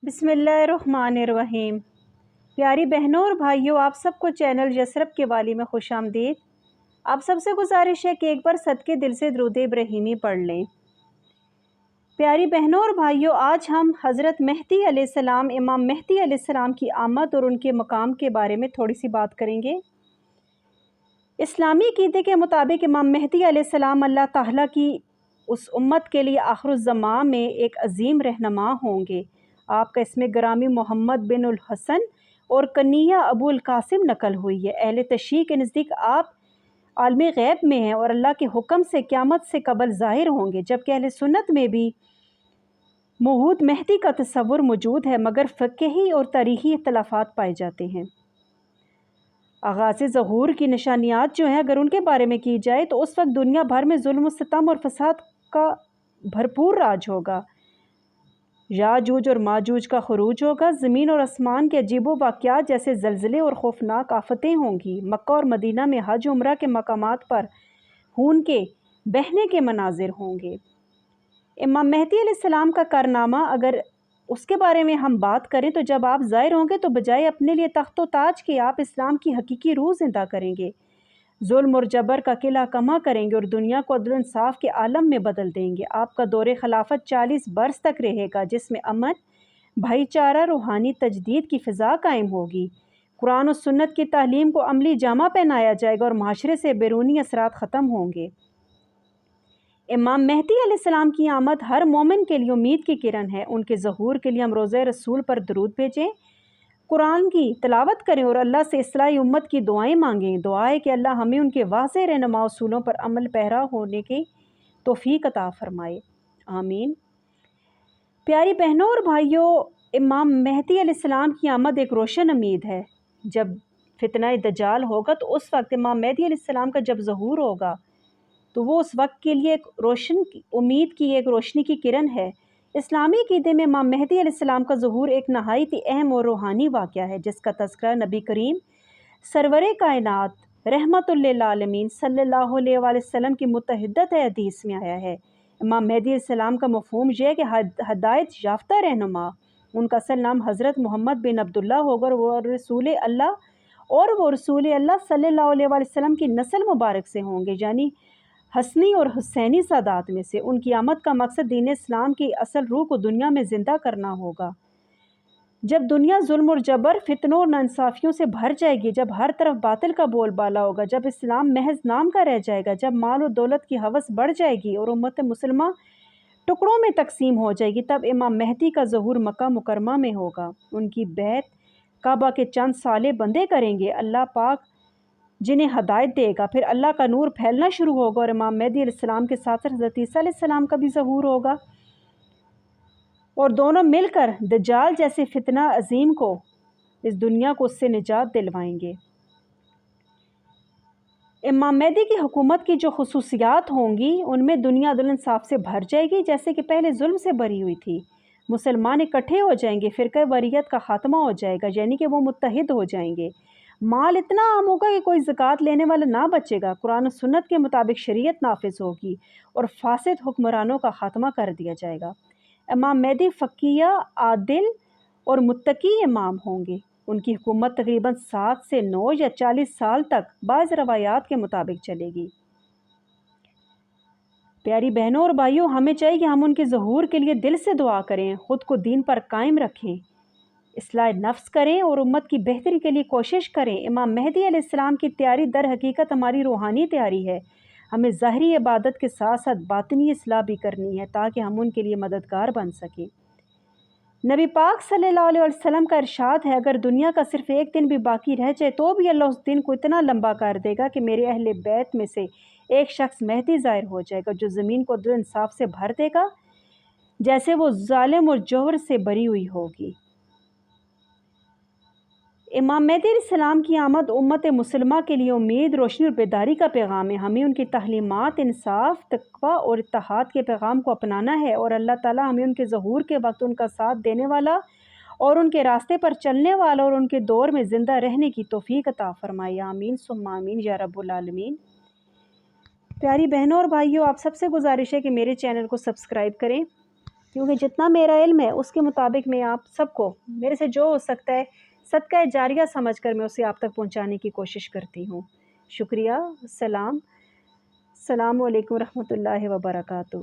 बिस्मिल्लाहिर्रहमानिर्रहीम। प्यारी बहनों और भाइयों, आप सबको चैनल यसरब के वाली में खुश आमदीद। आप सबसे गुजारिश है कि एक बार सदके दिल से दुरूद इब्राहीमी पढ़ लें। प्यारी बहनों और भाइयों, आज हम हज़रत मेहदी अलैहिस्सलाम, इमाम मेहदी अलैहिस्सलाम की आमद और उनके मकाम के बारे में थोड़ी सी बात करेंगे। इस्लामी अक़ीदे के मुताबिक इमाम मेहदी अलैहिस्सलाम अल्लाह ताला की उस उम्मत के लिए आखिरुज़्ज़मां में एक अजीम रहनुमा होंगे। आपका इसमें ग्रामी मोहम्मद बिन उल हसन और कन्या अबुल कासिम नकल हुई है। अहले तशरीह के नज़दीक आप आलमी गैब में हैं और अल्लाह के हुक्म से क़यामत से कबल ज़ाहिर होंगे, जबकि अहले सुन्नत में भी मौऊद मेहदी का तस्वुर मौजूद है, मगर फ़िक़ही और तारीख़ी इख्तिलाफ़ात पाए जाते हैं। आगाज़ ज़हूर की निशानियात जो हैं, अगर उनके बारे में की जाए तो उस वक्त दुनिया भर में जुल्म व सितम और फसाद का भरपूर राज होगा। याजूज और माजूज का खरूज होगा। ज़मीन और आसमान के अजीबो वाक़यात जैसे ज़लज़ले और खौफनाक आफ़तें होंगी। मक्का और मदीना में हज उम्रा के मकामात पर खून के बहने के मनाजिर होंगे। इमाम मेहदी अलैहिस्सलाम का कारनामा, अगर उसके बारे में हम बात करें तो जब आप ज़ाहिर होंगे तो बजाय अपने लिए तख्त व ताज के आप इस्लाम की हकीकी रूह ज़िंदा करेंगे, जुल्म और जबर का किला कमा करेंगे और दुनिया को अदल इंसाफ के आलम में बदल देंगे। आपका दौरे खिलाफत 40 बरस तक रहेगा, जिसमें अमन, भाईचारा, रूहानी तजदीद की फ़िज़ा कायम होगी। कुरान और सुन्नत की तालीम को अमली जामा पहनाया जाएगा और माशरे से बैरूनी असरात ख़त्म होंगे। इमाम मेहदी अलैहिस्सलाम की आमद हर मोमिन के लिए उम्मीद की किरण है। उनके ज़हूर के लिए हम रोज़े रसूल पर दरूद भेजें, कुरान की तिलावत करें और अल्लाह से इस्लाही उम्मत की दुआएं मांगें। दुआ है कि अल्लाह हमें उनके वाज़ेह रहनुमा उसूलों पर अमल पैरा होने की तौफ़ीक अता फ़रमाए, आमीन। प्यारी बहनों और भाइयों, इमाम मेहदी अलैहिस्सलाम की आमद एक रोशन उम्मीद है। जब फितना दज्जाल होगा तो उस वक्त इमाम मेहदी अलैहिस्सलाम का जब ज़हूर होगा तो वो उस वक्त के लिए एक रोशन उम्मीद की एक रोशनी की किरण है। इस्लामी अक़ीदे में इमाम मेहदी अलैहिस्सलाम का ज़हूर एक नहायत ही अहम और रूहानी वाक़या है, जिसका तज़किरा नबी करीम सरवरे कायनात रहमतुल लिल आलमीन सल्लल्लाहु अलैहि वसल्लम की मुतअद्दिद हदीस में आया है। इमाम मेहदी अलैहिस्सलाम का मफ़हूम यह है कि हदायत याफ्ता रहनुमा, उनका असल नाम हज़रत मोहम्मद बिन अब्दुल्ला होगा और वो रसूल अल्लाह सल्लल्लाहु अलैहि वसल्लम की नस्ल मुबारक से होंगे, यानी हसनी और हुसैनी सादात में से। उनकी आमद का मकसद दीन इस्लाम की असल रूह को दुनिया में ज़िंदा करना होगा। जब दुनिया जुल्म और जबर, फितनों और नाइंसाफ़ियों से भर जाएगी, जब हर तरफ बातिल का बोलबाला होगा, जब इस्लाम महज नाम का रह जाएगा, जब माल और दौलत की हवस बढ़ जाएगी और उम्मत मुसलमान टुकड़ों में तकसीम हो जाएगी, तब इमाम मेहदी का ज़हूर मक्का मुकरमा में होगा। उनकी बैत काबा के चंद साले बंदे करेंगे, अल्लाह पाक जिन्हें हदायत देगा। फिर अल्लाह का नूर फैलना शुरू होगा और इमाम मेहदी अलैहिस्सलाम के साथ हज़रत ईसा अलैहिस्सलाम का भी ज़हूर होगा और दोनों मिलकर दज्जाल जैसे फितना अजीम को, इस दुनिया को उससे निजात दिलवाएंगे। इमाम मेहदी की हुकूमत की जो खुसूसियात होंगी, उनमें दुनिया अदल इंसाफ से भर जाएगी, जैसे कि पहले जुल्म से भरी हुई थी। मुसलमान इकट्ठे हो जाएंगे, फ़िरक़ा वरीयत का ख़ात्मा हो जाएगा, यानी कि वो मुत्तहिद हो जाएंगे। माल इतना आम होगा कि कोई ज़कात लेने वाला ना बचेगा। कुरान और सुन्नत के मुताबिक शरीयत नाफिज होगी और फासिद हुक्मरानों का ख़ात्मा कर दिया जाएगा। इमाम मेहदी फ़क़ीह, आदिल और मुत्तकी इमाम होंगे। उनकी हुकूमत तकरीबन 7 से 9 या 40 साल तक बाज़ रवायात के मुताबिक चलेगी। प्यारी बहनों और भाइयों, हमें चाहिए कि हम उनके ज़हूर के लिए दिल से दुआ करें, ख़ुद को दीन पर कायम रखें, इस्लाह नफ्स करें और उम्मत की बेहतरी के लिए कोशिश करें। इमाम मेहदी अलैहिस्सलाम की तैयारी दर हकीकत हमारी रूहानी तैयारी है। हमें ज़ाहिरी इबादत के साथ साथ बातिनी इस्लाह भी करनी है, ताकि हम उनके लिए मददगार बन सकें। नबी पाक सल्लल्लाहु अलैहि वसल्लम का इरशाद है, अगर दुनिया का सिर्फ एक दिन भी बाकी रह जाए तो भी अल्लाह उस दिन को इतना लंबा कर देगा कि मेरे अहले बैत में से एक शख्स मेहदी ज़ाहिर हो जाएगा, जो ज़मीन को अदल इंसाफ से भर देगा, जैसे वो ज़ालिम और जौहर से भरी हुई होगी। इमाम मेहदी अलैहिस्सलाम की आमद उम्मत मुसलमा के लिए उम्मीद, रोशनी और बेदारी का पैगाम है। हमें उनकी तालीमात, इंसाफ, तक़वा और इत्तेहाद के पैगाम को अपनाना है और अल्लाह ताला हमें उनके ज़हूर के वक्त उनका साथ देने वाला और उनके रास्ते पर चलने वाला और उनके दौर में ज़िंदा रहने की तौफ़ीक अता फ़रमाए, आमीन सुम्मा आमीन या रब्बुल आलमीन। प्यारी बहनों और भाइयों, आप सबसे गुजारिश है कि मेरे चैनल को सब्सक्राइब करें, کیونکہ جتنا میرا علم ہے اس کے مطابق میں آپ سب کو میرے سے جو ہو سکتا ہے صدقہ جاریہ سمجھ کر میں اسے آپ تک پہنچانے کی کوشش کرتی ہوں۔ شکریہ۔ السلام علیکم ورحمۃ اللہ وبرکاتہ۔